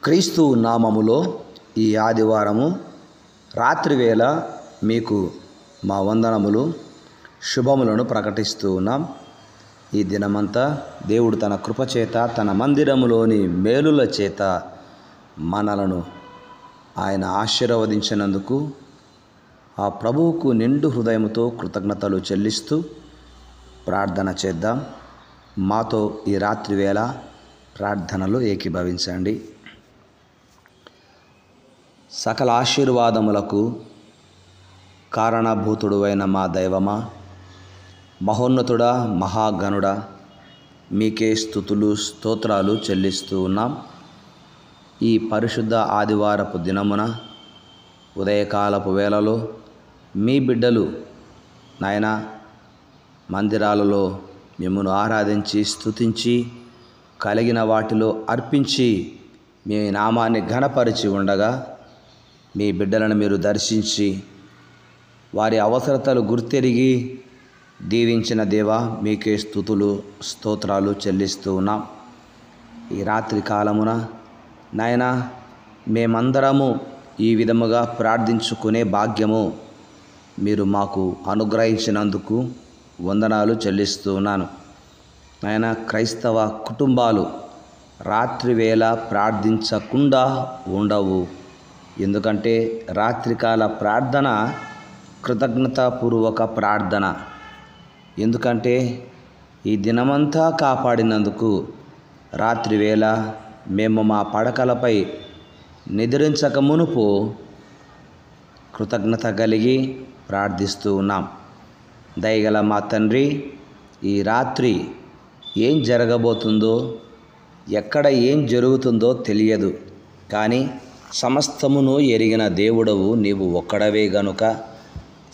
క్రీస్తు నామములో ఈ ఆదివారము రాత్రివేళ మీకు మా వందనములు శుభములను ప్రకటిస్తూ ఉన్నాం. ఈ దినమంతా దేవుడు తన కృపచేత తన మందిరములోని మేలుల చేత మనలను ఆయన ఆశీర్వదించినందుకు ఆ ప్రభువుకు నిండు హృదయముతో కృతజ్ఞతలు చెల్లిస్తూ ప్రార్థన చేద్దాం. మాతో ఈ రాత్రివేళ ప్రార్థనలో ఏకీభవించండి. సకల ఆశీర్వాదములకు కారణభూతుడు అయిన మా దైవమా, మహోన్నతుడా, మహాగణుడా, మీకే స్తుతులు స్తోత్రాలు చెల్లిస్తూ ఉన్నాం. ఈ పరిశుద్ధ ఆదివారపు దినమున ఉదయకాలపు వేళలో మీ బిడ్డలు నాయన మందిరాలలో మిమ్మను ఆరాధించి స్తుతించి కలిగిన వాటిలో అర్పించి మీ నామాన్ని ఘనపరిచి ఉండగా మీ బిడ్డలను మీరు దర్శించి వారి అవసరతలు గుర్తెరిగి దీవించిన దేవా, మీకే స్తుతులు స్తోత్రాలు చెల్లిస్తూ ఉన్నాం. ఈ రాత్రి కాలమున నాయన మేమందరము ఈ విధముగా ప్రార్థించుకునే భాగ్యము మీరు మాకు అనుగ్రహించినందుకు వందనాలు చెల్లిస్తూ ఉన్నాను. నాయన క్రైస్తవ కుటుంబాలు రాత్రివేళ ప్రార్థించకుండా ఉండవు. ఎందుకంటే రాత్రికాల ప్రార్థన కృతజ్ఞతాపూర్వక ప్రార్థన. ఎందుకంటే ఈ దినమంతా కాపాడినందుకు రాత్రివేళ మేము మా పడకలపై నిద్రించక మునుపు కృతజ్ఞత కలిగి ప్రార్థిస్తూ ఉన్నాం. దయగల మా తండ్రి, ఈ రాత్రి ఏం జరగబోతుందో, ఎక్కడ ఏం జరుగుతుందో తెలియదు. కానీ సమస్తమును ఎరిగిన దేవుడవు నీవు ఒక్కడవే గనుక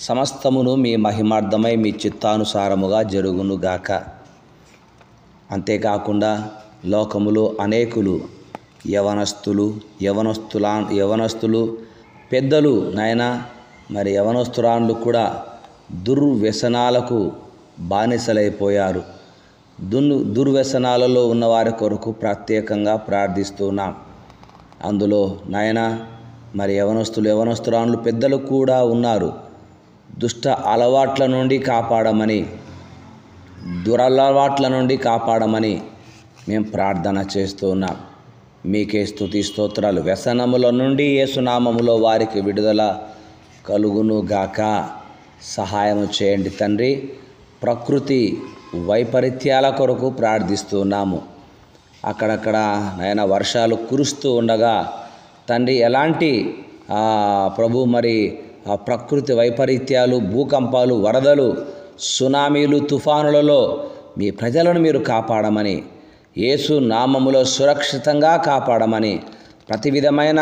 సమస్తమును మీ మహిమార్థమై మీ చిత్తానుసారముగా జరుగునుగాక. అంతేకాకుండా లోకములో అనేకులు యవనస్తులు పెద్దలు నాయన మరి యవనస్తురాండ్లు కూడా దుర్వ్యసనాలకు బానిసలైపోయారు. దుర్వ్యసనాలలో ఉన్నవారి కొరకు ప్రత్యేకంగా ప్రార్థిస్తున్నాం. అందులో నాయన మరి యవనస్తురాండ్లు పెద్దలు కూడా ఉన్నారు. దుష్ట అలవాట్ల నుండి కాపాడమని, దురలవాట్ల నుండి కాపాడమని మేము ప్రార్థన చేస్తూ ఉన్నాం. మీకే స్తుతి స్తోత్రాలు. వ్యసనముల నుండి యేసునామములో వారికి విడుదల కలుగునుగాక. సహాయము చేయండి తండ్రి. ప్రకృతి వైపరీత్యాల కొరకు ప్రార్థిస్తున్నాము. అక్కడక్కడ నాయన వర్షాలు కురుస్తూ ఉండగా తండ్రి ఎలాంటి ప్రభు మరి ప్రకృతి వైపరీత్యాలు, భూకంపాలు, వరదలు, సునామీలు, తుఫానులలో మీ ప్రజలను మీరు కాపాడమని, యేసు నామములో సురక్షితంగా కాపాడమని, ప్రతి విధమైన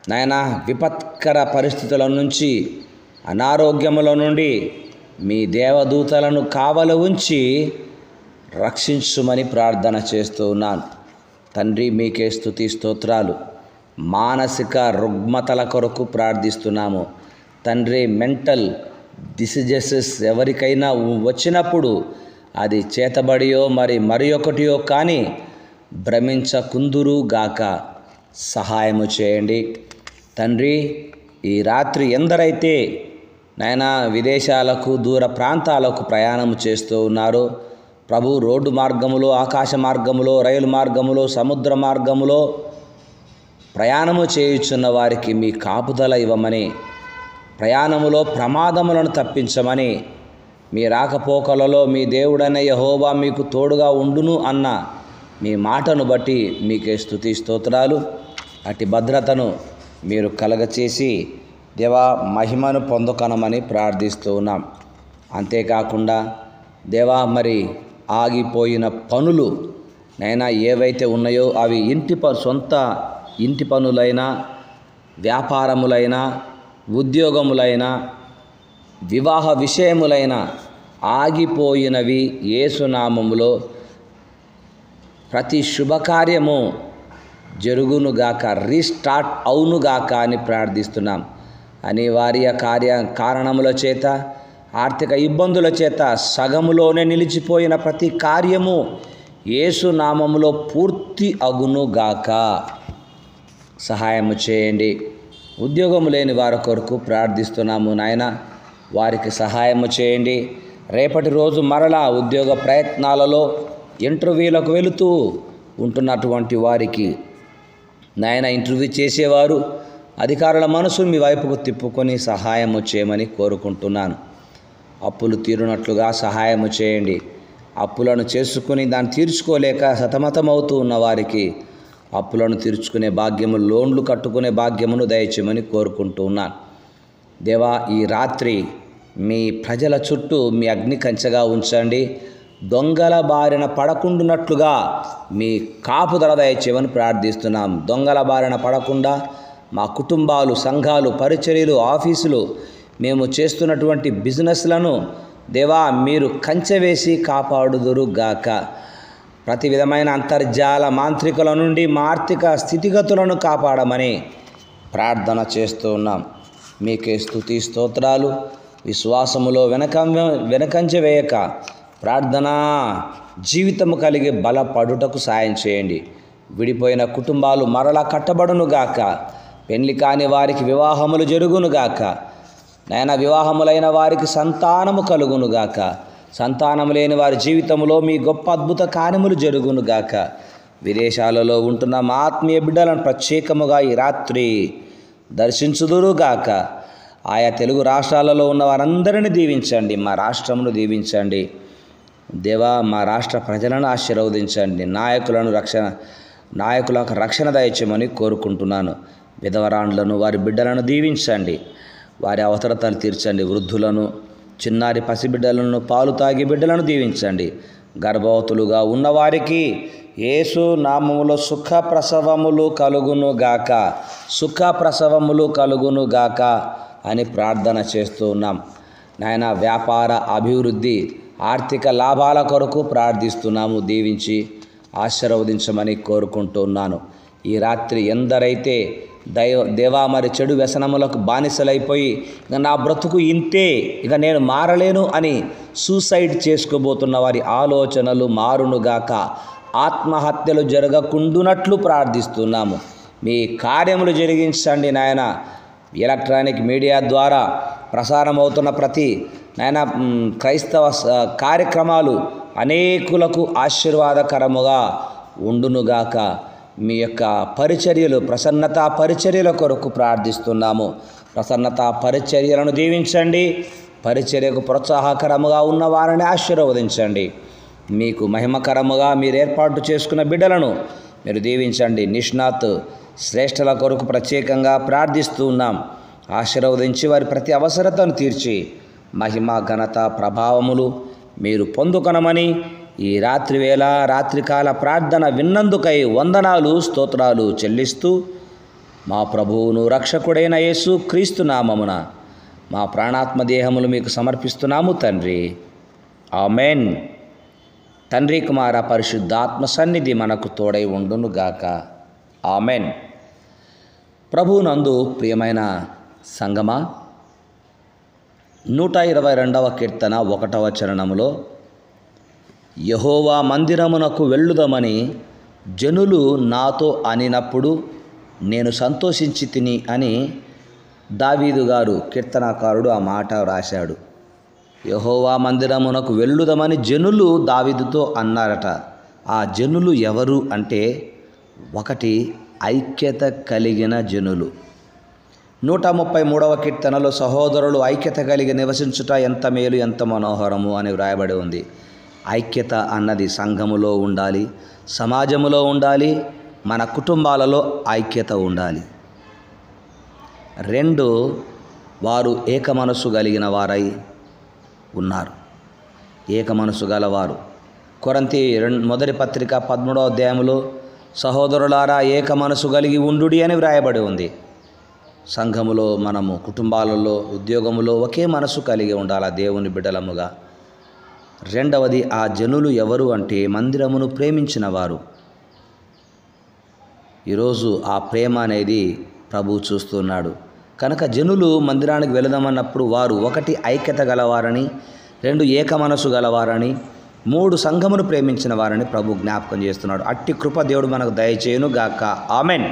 నాయన విపత్కర పరిస్థితుల నుంచి, అనారోగ్యముల నుండి మీ దేవదూతలను కావలి ఉంచి రక్షించుమని ప్రార్థన చేస్తూ ఉన్నాను. తండ్రి మీకే స్తుతి స్తోత్రాలు. మానసిక రుగ్మతల కొరకు ప్రార్థిస్తున్నాము తండ్రి. మెంటల్ డిసీజెస్ ఎవరికైనా వచ్చినప్పుడు అది చేతబడియో మరి ఒకటియో కానీ భ్రమించకుందురు గాక. సహాయము చేయండి తండ్రి. ఈ రాత్రి ఎందరైతే నాయన విదేశాలకు, దూర ప్రాంతాలకు ప్రయాణం చేస్తూ ఉన్నారో ప్రభు, రోడ్డు మార్గములో, ఆకాశ మార్గములో, రైలు మార్గములో, సముద్ర మార్గములో ప్రయాణము చేయుచున్న వారికి మీ కాపుదల ఇవ్వమని, ప్రయాణములో ప్రమాదములను తప్పించమని, మీ రాకపోకలలో మీ దేవుడైన యెహోవా మీకు తోడుగా ఉండును అన్న మీ మాటను బట్టి మీకే స్తుతి స్తోత్రాలు. అట్టి భద్రతను మీరు కలగచేసి దేవా మహిమను పొందుకొనమని ప్రార్థిస్తూ ఉన్నాం. అంతేకాకుండా దేవా మరి ఆగిపోయిన పనులు నైనా ఏవైతే ఉన్నాయో అవి సొంత ఇంటి పనులైనా, వ్యాపారములైనా, ఉద్యోగములైనా, వివాహ విషయములైన ఆగిపోయినవి యేసునామములో ప్రతి శుభకార్యము జరుగునుగాక, రీస్టార్ట్ అవునుగాక అని ప్రార్థిస్తున్నాం. అనివార్య కారణముల చేత, ఆర్థిక ఇబ్బందుల చేత సగములోనే నిలిచిపోయిన ప్రతి కార్యము యేసు నామములో పూర్తి అగునుగాక. సహాయము చేయండి. ఉద్యోగం లేని వారి కొరకు ప్రార్థిస్తున్నాము నాయన, వారికి సహాయము చేయండి. రేపటి రోజు మరలా ఉద్యోగ ప్రయత్నాలలో ఇంటర్వ్యూలకు వెళుతూ ఉంటున్నటువంటి వారికి నాయన, ఇంటర్వ్యూ చేసేవారు అధికారుల మనసు మీ వైపుకు తిప్పుకొని సహాయము చేయమని కోరుకుంటున్నాను. అప్పులు తీరునట్లుగా సహాయము చేయండి. అప్పులను చేసుకుని దాన్ని తీర్చుకోలేక సతమతమవుతూ ఉన్న వారికి అప్పులను తీర్చుకునే భాగ్యము, లోన్లు కట్టుకునే భాగ్యమును దయచేయమని కోరుకుంటూ ఉన్నాను. దేవా, ఈ రాత్రి మీ ప్రజల చుట్టూ మీ అగ్ని కంచెగా ఉంచండి. దొంగల బారిన పడకుండానట్లుగా మీ కాపుదల దయచేయమని ప్రార్థిస్తున్నాం. దొంగల బారిన పడకుండా మా కుటుంబాలు, సంఘాలు, పరిచర్యలు, ఆఫీసులు, మేము చేస్తున్నటువంటి బిజినెస్లను దేవా మీరు కంచె వేసి కాపాడుదురుగాక. ప్రతి విధమైన అంతర్జాల మాంత్రికుల నుండి మా ఆర్థిక స్థితిగతులను కాపాడమని ప్రార్థన చేస్తూ ఉన్నాం. మీకే స్తుతి స్తోత్రాలు. విశ్వాసములో వెనకంచె వేయక ప్రార్థనా జీవితము కలిగి బలపడుటకు సాయం చేయండి. విడిపోయిన కుటుంబాలు మరలా కట్టబడునుగాక. పెళ్లి కాని వారికి వివాహములు జరుగునుగాక. నాయన, వివాహములైన వారికి సంతానము కలుగునుగాక. సంతానము లేని వారి జీవితంలో మీ గొప్ప అద్భుత కార్యములు జరుగునుగాక. విదేశాలలో ఉంటున్న మా ఆత్మీయ బిడ్డలను ప్రత్యేకముగా ఈ రాత్రి దర్శించుదురుగాక. ఆయా తెలుగు రాష్ట్రాలలో ఉన్న వారందరినీ దీవించండి. మా రాష్ట్రమును దీవించండి. దేవా, మా రాష్ట్ర ప్రజలను ఆశీర్వదించండి. నాయకులకు రక్షణ దయచేయమని కోరుకుంటున్నాను. విధవరాండ్లను, వారి బిడ్డలను దీవించండి. వారి అవసరతలు తీర్చండి. వృద్ధులను, చిన్నారి పసిబిడ్డలను, పాలు తాగి బిడ్డలను దీవించండి. గర్భవతులుగా ఉన్నవారికి యేసు నామములో సుఖ ప్రసవములు కలుగునుగాక, సుఖ ప్రసవములు కలుగునుగాక అని ప్రార్థన చేస్తూ ఉన్నాం. నాయన, వ్యాపార అభివృద్ధి, ఆర్థిక లాభాల కొరకు ప్రార్థిస్తున్నాము. దీవించి ఆశీర్వదించమని కోరుకుంటున్నాను. ఈ రాత్రి ఎందరైతే దేవా మరి చెడు వ్యసనములకు బానిసలైపోయి ఇక నా బ్రతుకు ఇంతే, ఇక నేను మారలేను అని సూసైడ్ చేసుకోబోతున్న వారి ఆలోచనలు మారునుగాక. ఆత్మహత్యలు జరగకుండునట్లు ప్రార్థిస్తున్నాము. మీ కార్యములు జరిగించండి నాయన. ఎలక్ట్రానిక్ మీడియా ద్వారా ప్రసారమవుతున్న ప్రతి నాయన క్రైస్తవ కార్యక్రమాలు అనేకులకు ఆశీర్వాదకరముగా ఉండునుగాక. మీ యొక్క పరిచర్యలు, ప్రసన్నతా పరిచర్యల కొరకు ప్రార్థిస్తున్నాము. ప్రసన్నతా పరిచర్యలను దీవించండి. పరిచర్యకు ప్రోత్సాహకరముగా ఉన్న వారిని ఆశీర్వదించండి. మీకు మహిమకరముగా మీరు ఏర్పాటు చేసుకున్న బిడ్డలను మీరు దీవించండి. నిష్ణాత్ శ్రేష్ఠల కొరకు ప్రత్యేకంగా ప్రార్థిస్తూ ఉన్నాం. ఆశీర్వదించి వారి ప్రతి అవసరతను తీర్చి మహిమ, ఘనత, ప్రభావములు మీరు పొందుకొనమని ఈ రాత్రివేళ రాత్రికాల ప్రార్థన విన్నందుకై వందనాలు, స్తోత్రాలు చెల్లిస్తూ మా ప్రభువును రక్షకుడైన యేసు క్రీస్తు నామమున మా ప్రాణాత్మ దేహములు మీకు సమర్పిస్తున్నాము తండ్రి. ఆమెన్. తండ్రి, కుమార, పరిశుద్ధాత్మ సన్నిధి మనకు తోడై ఉండునుగాక. ఆమెన్. ప్రభువునందు ప్రియమైన సంగమా, 122వ కీర్తన 1వ చరణములో యెహోవా మందిరమునకు వెళ్ళుదమని జనులు నాతో అనినప్పుడు నేను సంతోషించి తిని అని దావీదు గారు, కీర్తనాకారుడు ఆ మాట రాశాడు. యెహోవా మందిరమునకు వెళ్ళుదమని జనులు దావీదుతో అన్నారట. ఆ జనులు ఎవరు అంటే, ఒకటి ఐక్యత కలిగిన జనులు. 133వ కీర్తనలో సహోదరులు ఐక్యత కలిగి నివసించుట ఎంత మేలు, ఎంత మనోహరము అని వ్రాయబడి ఉంది. ఐక్యత అన్నది సంఘములో ఉండాలి, సమాజములో ఉండాలి, మన కుటుంబాలలో ఐక్యత ఉండాలి. 2, వారు ఏక మనసు కలిగిన వారై ఉన్నారు. ఏక మనసు గలవారు. కొరింథీ మొదటి పత్రిక 13వ అధ్యాయంలో సహోదరులారా ఏక మనసు కలిగి ఉండుడి అని వ్రాయబడి ఉంది. సంఘములో, మనము కుటుంబాలలో, ఉద్యోగములో ఒకే మనసు కలిగి ఉండాలి దేవుని బిడ్డలముగా. 2వది, ఆ జనులు ఎవరు అంటే మందిరమును ప్రేమించిన వారు. ఈరోజు ఆ ప్రేమ అనేది ప్రభువు చూస్తున్నాడు. కనుక జనులు మందిరానికి వెళదామన్నప్పుడు వారు 1 ఐక్యత గలవారని, 2 ఏక మనసు గలవారని, 3 సంఘమును ప్రేమించిన వారని ప్రభు జ్ఞాపకం చేస్తున్నాడు. అట్టి కృప దేవుడు మనకు దయచేయును గాక. ఆమెన్.